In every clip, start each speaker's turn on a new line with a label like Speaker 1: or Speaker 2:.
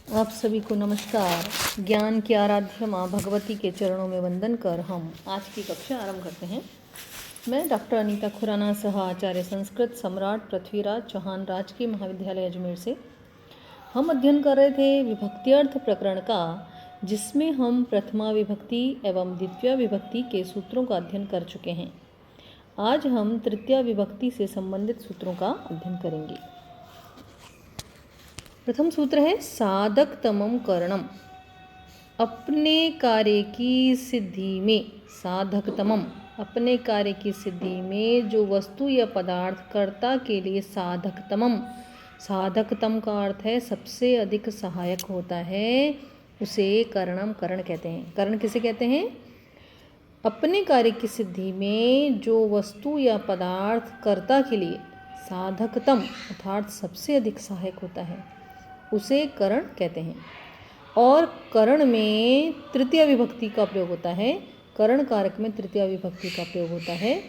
Speaker 1: आप सभी को नमस्कार। ज्ञान की आराध्य माँ भगवती के चरणों में वंदन कर हम आज की कक्षा आरंभ करते हैं। मैं डॉक्टर अनीता खुराना, सह आचार्य संस्कृत, सम्राट पृथ्वीराज चौहान राजकीय महाविद्यालय अजमेर से। हम अध्ययन कर रहे थे विभक्ति अर्थ प्रकरण का, जिसमें हम प्रथमा विभक्ति एवं द्वितीय विभक्ति के सूत्रों का अध्ययन कर चुके हैं। आज हम तृतीय विभक्ति से संबंधित सूत्रों का अध्ययन करेंगे। प्रथम सूत्र है साधकतमं करणम। अपने कार्य की सिद्धि में, साधकतमम अपने कार्य की सिद्धि में जो वस्तु या पदार्थ कर्ता के लिए साधकतमम, साधकतम का अर्थ है सबसे अधिक सहायक होता है, उसे करणम करण कहते हैं। करण किसे कहते हैं? अपने कार्य की सिद्धि में जो वस्तु या पदार्थ कर्ता के लिए साधकतम अर्थात सबसे अधिक सहायक होता है, उसे करण कहते हैं। और करण में तृतीय विभक्ति का प्रयोग होता है। करण कारक में तृतीय विभक्ति का प्रयोग होता है।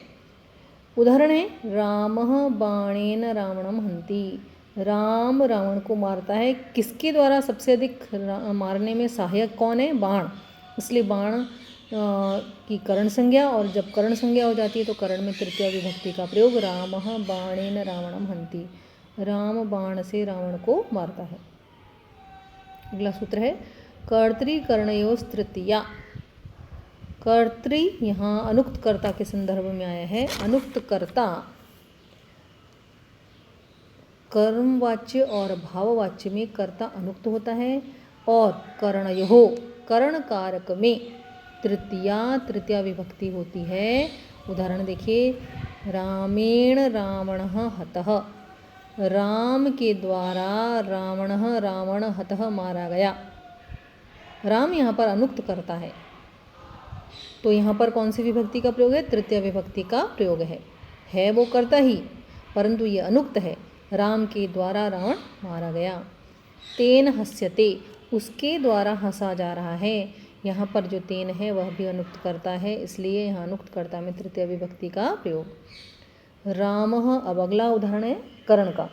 Speaker 1: उदाहरण है रामः बाणेन रावणम हन्ति। राम रावण को मारता है। किसके द्वारा सबसे अधिक मारने में सहायक कौन है? बाण। इसलिए बाण की करण संज्ञा, और जब करण संज्ञा हो जाती है तो करण में तृतीय विभक्ति का प्रयोग। रामः बाणेन रावणम हन्ति। राम बाण से रावण को मारता है। अगला सूत्र है कर्तृकरणयोस् तृतीया। कर्तृ यहाँ अनुक्त कर्ता के संदर्भ में आया है। अनुक्त कर्ता कर्मवाच्य और भाववाच्य में कर्ता अनुक्त होता है, और करणयो करण कारक में तृतीया विभक्ति होती है। उदाहरण देखिए, रामेण रावणः हतः। राम के द्वारा रावण हतः मारा गया। राम यहाँ पर अनुक्त करता है, तो यहाँ पर कौन सी विभक्ति का प्रयोग है? तृतीय विभक्ति का प्रयोग है वो करता ही, परंतु ये अनुक्त है। राम के द्वारा रावण मारा गया। तेन हस्यते, उसके द्वारा हंसा जा रहा है। यहाँ पर जो तेन है वह भी अनुक्त करता है, इसलिए यहाँ अनुक्त कर्ता में तृतीय विभक्ति का प्रयोग। रामः, अब अगला उदाहरण है करण का।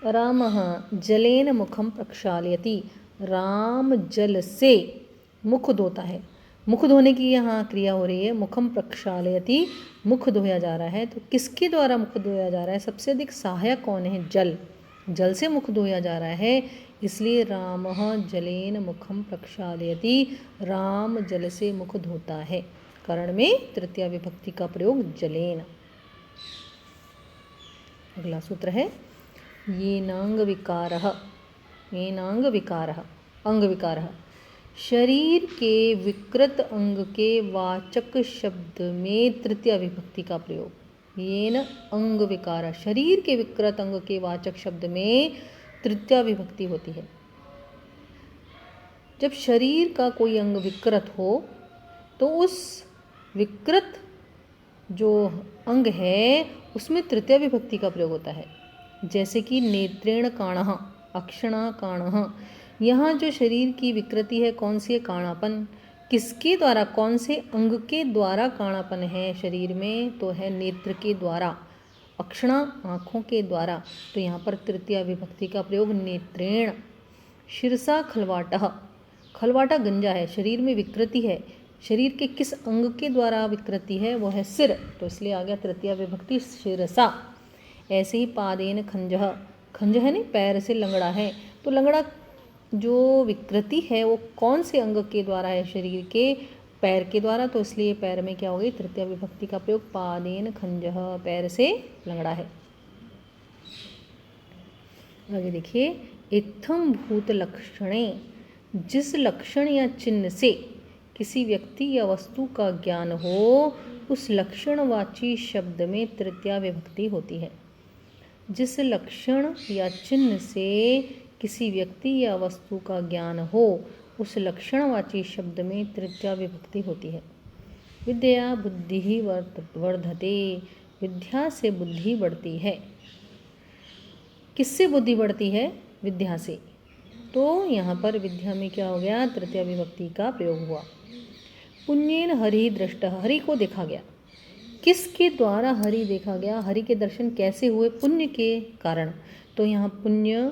Speaker 1: रामः जलेन मुखम प्रक्षालयति। राम जल से मुख धोता है। मुख धोने की यहाँ क्रिया हो रही है। मुखम प्रक्षालयति, मुख धोया जा रहा है। तो किसके द्वारा मुख धोया जा रहा है? सबसे अधिक सहायक कौन है? जल। जल से मुख धोया जा रहा है, इसलिए रामः जलेन मुखम प्रक्षालयति। राम जल से मुख धोता है। करण में तृतीय विभक्ति का प्रयोग जलेन। अगला सूत्र है येनांग विकारः। येनांग विकारः, अंग विकारः। शरीर के विकृत अंग के वाचक शब्द में तृतीय विभक्ति का प्रयोग। येन अंग विकारः, शरीर के विकृत अंग के वाचक शब्द में तृतीय विभक्ति होती है। जब शरीर का कोई अंग विकृत हो तो उस विकृत जो अंग है उसमें तृतीय विभक्ति का प्रयोग होता है। जैसे कि नेत्रेण काणः, अक्षणा काणः। यहाँ जो शरीर की विकृति है कौन सी है? काणापन। किसके द्वारा, कौन से अंग के द्वारा काणापन है शरीर में? तो है नेत्र के द्वारा। अक्षणा, आँखों के द्वारा। तो यहाँ पर तृतीय विभक्ति का प्रयोग नेत्रेण। शिरसा खलवाटः। खलवाटा गंजा है, शरीर में विकृति है। शरीर के किस अंग के द्वारा विकृति है? वो है सिर, तो इसलिए आ गया तृतीय विभक्ति शिरसा। ऐसे ही पादेन खंजः। खंज है नहीं, पैर से लंगड़ा है। तो लंगड़ा जो विकृति है वो कौन से अंग के द्वारा है? शरीर के पैर के द्वारा, तो इसलिए पैर में क्या हो गई? तृतीय विभक्ति का प्रयोग। पादेन खंजः, पैर से लंगड़ा है। आगे देखिए, इत्थम भूत लक्षणे। जिस लक्षण या चिन्ह से किसी व्यक्ति या वस्तु का ज्ञान हो, उस लक्षणवाची शब्द में तृतीय विभक्ति होती है। जिस लक्षण या चिन्ह से किसी व्यक्ति या वस्तु का ज्ञान हो, उस लक्षणवाची शब्द में तृतीय विभक्ति होती है। विद्या बुद्धि वर्धते। विद्या से बुद्धि बढ़ती है। किससे बुद्धि बढ़ती है? विद्या से। तो यहाँ पर विद्या में क्या हो गया? तृतीय विभक्ति का प्रयोग हुआ। पुण्येन हरि दृष्टः। हरि को देखा गया। किसके द्वारा हरि देखा गया? हरि के दर्शन कैसे हुए? पुण्य के कारण। तो यहाँ पुण्य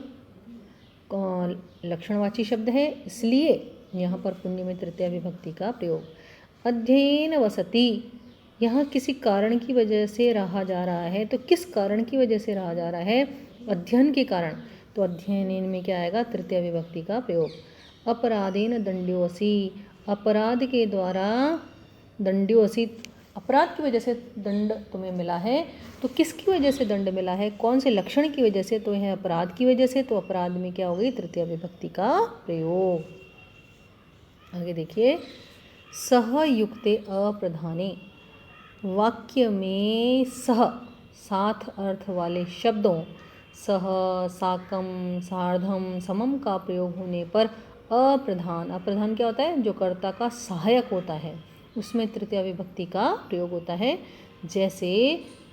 Speaker 1: लक्षणवाची शब्द है, इसलिए यहाँ पर पुण्य में तृतीया विभक्ति का प्रयोग। अध्ययन वसति, यहाँ किसी कारण की वजह से रहा जा रहा है, तो किस कारण की वजह से रहा जा रहा है? अध्ययन के कारण, तो अध्ययन में क्या आएगा? तृतीया विभक्ति का प्रयोग। अपराधेन दंड्योऽसि, अपराध के द्वारा दंड्योऽसि, अपराध की वजह से दंड तुम्हें मिला है, तो किसकी वजह से दंड मिला है? कौन से लक्षण की वजह से? तो यह अपराध की वजह से, तो अपराध में क्या हो गई? तृतीया विभक्ति का प्रयोग। आगे देखिए, सह युक्ते अप्रधाने, वाक्य में सह साथ अर्थ वाले शब्दों सह, साकम, सार्धम, समम का प्रयोग होने पर अप्रधान, अप्रधान क्या होता है? जो कर्ता का सहायक होता है, उसमें तृतीया विभक्ति का प्रयोग होता है। जैसे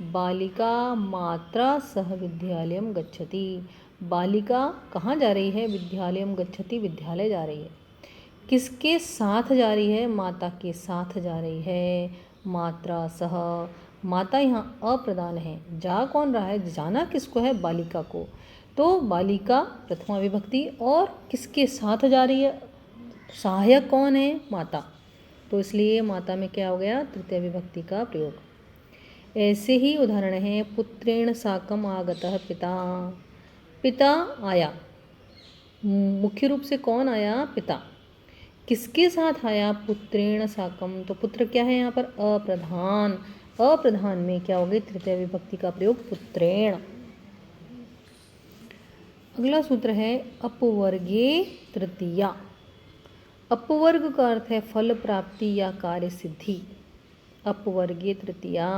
Speaker 1: बालिका मात्रा सह विद्यालयम गच्छति, बालिका कहाँ जा रही है? विद्यालयम गच्छति, विद्यालय जा रही है। किसके साथ जा रही है? माता के साथ जा रही है। मात्रा सह, माता यहाँ अप्रधान है, जा कौन रहा है? जाना किसको है? बालिका को। तो बालिका प्रथमा विभक्ति, और किसके साथ जा रही है? सहायक कौन है? माता, तो इसलिए माता में क्या हो गया? तृतीय विभक्ति का प्रयोग। ऐसे ही उदाहरण है, पुत्रेण साकम आगतः पिता, पिता आया, मुख्य रूप से कौन आया? पिता। किसके साथ आया? पुत्रेण साकम, तो पुत्र क्या है यहाँ पर? अप्रधान, अप्रधान में क्या हो गई? तृतीय विभक्ति का प्रयोग, पुत्रेण। अगला सूत्र है अपवर्गे तृतीया। अपवर्ग का अर्थ है फल प्राप्ति या कार्य सिद्धि। अपवर्गे तृतीया,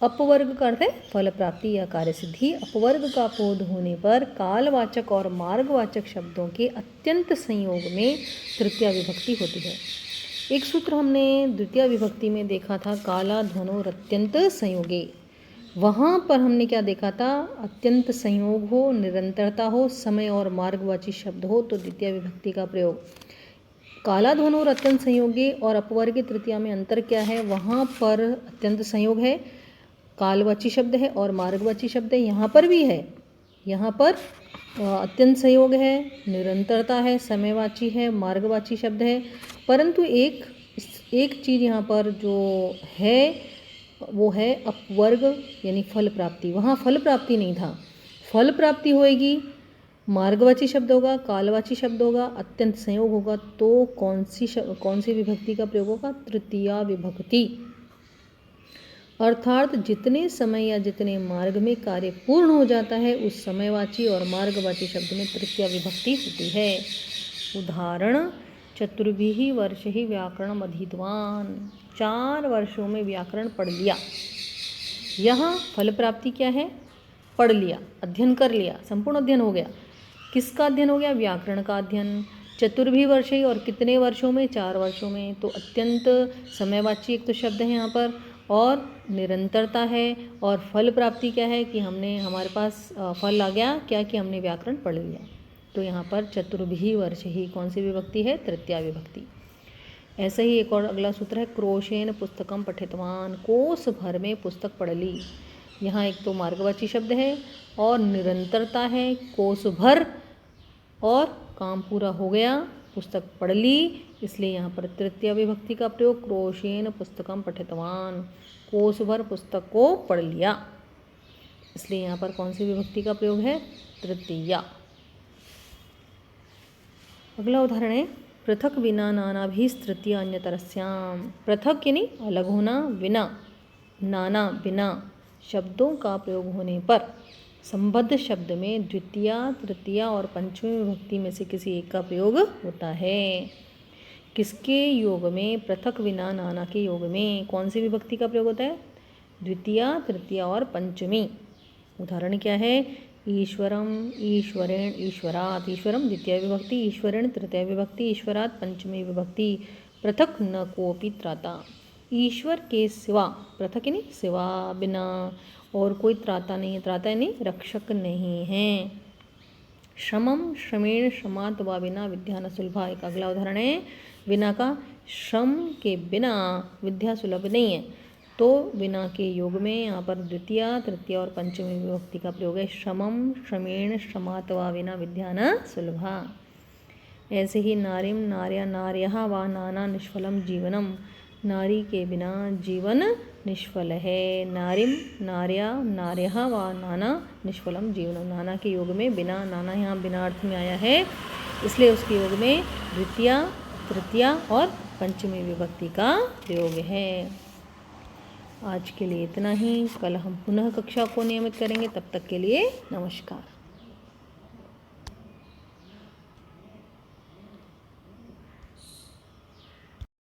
Speaker 1: अपवर्ग का अर्थ है फल प्राप्ति या कार्य सिद्धि। अपवर्ग का बोध होने पर कालवाचक और मार्गवाचक शब्दों के अत्यंत संयोग में तृतीया विभक्ति होती है। एक सूत्र हमने द्वितीय विभक्ति में देखा था, काला ध्वनोर अत्यंत संयोगे। वहाँ पर हमने क्या देखा था? अत्यंत संयोग हो, निरंतरता हो, समय और मार्गवाची शब्द हो, तो द्वितीय विभक्ति का प्रयोग। काला ध्वनोर अत्यंत संयोगे और अपवर्ग तृतीया में अंतर क्या है? वहाँ पर अत्यंत संयोग है, कालवाची शब्द है और मार्गवाची शब्द है। यहाँ पर भी है, यहाँ पर अत्यंत संयोग है, निरंतरता है, समयवाची है, मार्गवाची शब्द है। परंतु एक चीज़ यहाँ पर जो है वो है अपवर्ग यानी फल प्राप्ति। वहाँ फल प्राप्ति नहीं था, फल प्राप्ति होएगी, मार्गवाची शब्द होगा, कालवाची शब्द होगा, अत्यंत संयोग होगा, तो कौन सी विभक्ति का प्रयोग होगा? तृतीया विभक्ति। अर्थात जितने समय या जितने मार्ग में कार्य पूर्ण हो जाता है उस समयवाची और मार्गवाची शब्द में तृतीया विभक्ति होती है। उदाहरण, चतुर्भिः वर्षैः व्याकरणम् अधीतवान्, 4 वर्षों में व्याकरण पढ़ लिया। यहाँ फल प्राप्ति क्या है? पढ़ लिया, अध्ययन कर लिया, संपूर्ण अध्ययन हो गया। किसका अध्ययन हो गया? व्याकरण का अध्ययन। चतुर्भिः वर्षैः, और कितने वर्षों में? 4 वर्षों में। तो अत्यंत समयवाची एक तो शब्द है यहाँ पर, और निरंतरता है, और फल प्राप्ति क्या है? कि हमारे पास फल आ गया क्या? कि हमने व्याकरण पढ़ लिया। तो यहाँ पर चतुर्भिः वर्षैः कौन सी विभक्ति है? तृतीया विभक्ति। ऐसे ही एक और अगला सूत्र है, क्रोशेन पुस्तकम पठितवान, कोस भर में पुस्तक पढ़ ली। यहाँ एक तो मार्गवाची शब्द है और निरंतरता है, कोस भर, और काम पूरा हो गया, पुस्तक पढ़ ली, इसलिए यहाँ पर तृतीया विभक्ति का प्रयोग, क्रोशेन पुस्तकम पठितवान, कोस भर पुस्तक को पढ़ लिया, इसलिए यहाँ पर कौन सी विभक्ति का प्रयोग है? तृतीया। अगला उदाहरण है, पृथक विना नानाभिस्तृतीया अन्यतरस्याम। पृथक यानी अलग होना, विना, नाना बिना शब्दों का प्रयोग होने पर संबद्ध शब्द में द्वितीया, तृतीया और पंचमी विभक्ति में से किसी एक का प्रयोग होता है। किसके योग में? पृथक विना नाना के योग में कौन सी विभक्ति का प्रयोग होता है? द्वितीया, तृतीया और पंचमी। उदाहरण क्या है? ईश्वरम, ईश्वरेण, ईश्वरात्। ईश्वरम द्वितीय विभक्ति, ईश्वरेण तृतीय विभक्ति, ईश्वरात् पंचमी विभक्ति। पृथक न कोपि त्राता, ईश्वर के सिवा, पृथक यानी सिवा, बिना, और कोई त्राता नहीं है, त्राता यानी रक्षक नहीं है। श्रमम, श्रमेण, श्रमात् वा बिना विद्या न सुलभा। एक अगला उदाहरण है, बिना का, श्रम के बिना विद्या सुलभ नहीं है। तो बिना के योग में यहाँ पर द्वितीया तृतीया और पंचमी विभक्ति का प्रयोग है। श्रमम श्रमेण श्रमात्वा विना विद्या न सुलभा। ऐसे ही नारीम नार्या नार्यः वा नाना निष्फलम जीवनम, नारी के बिना जीवन निष्फल है। नारीम नार्या नार्यः वा नाना निष्फलम जीवनम, नाना के योग में बिना, नाना यहाँ बिना अर्थ में आया है, इसलिए उसके योग में द्वितीया तृतीया और पंचमी विभक्ति का प्रयोग है। आज के लिए इतना ही। कल हम पुनः कक्षा को नियमित करेंगे। तब तक के लिए नमस्कार।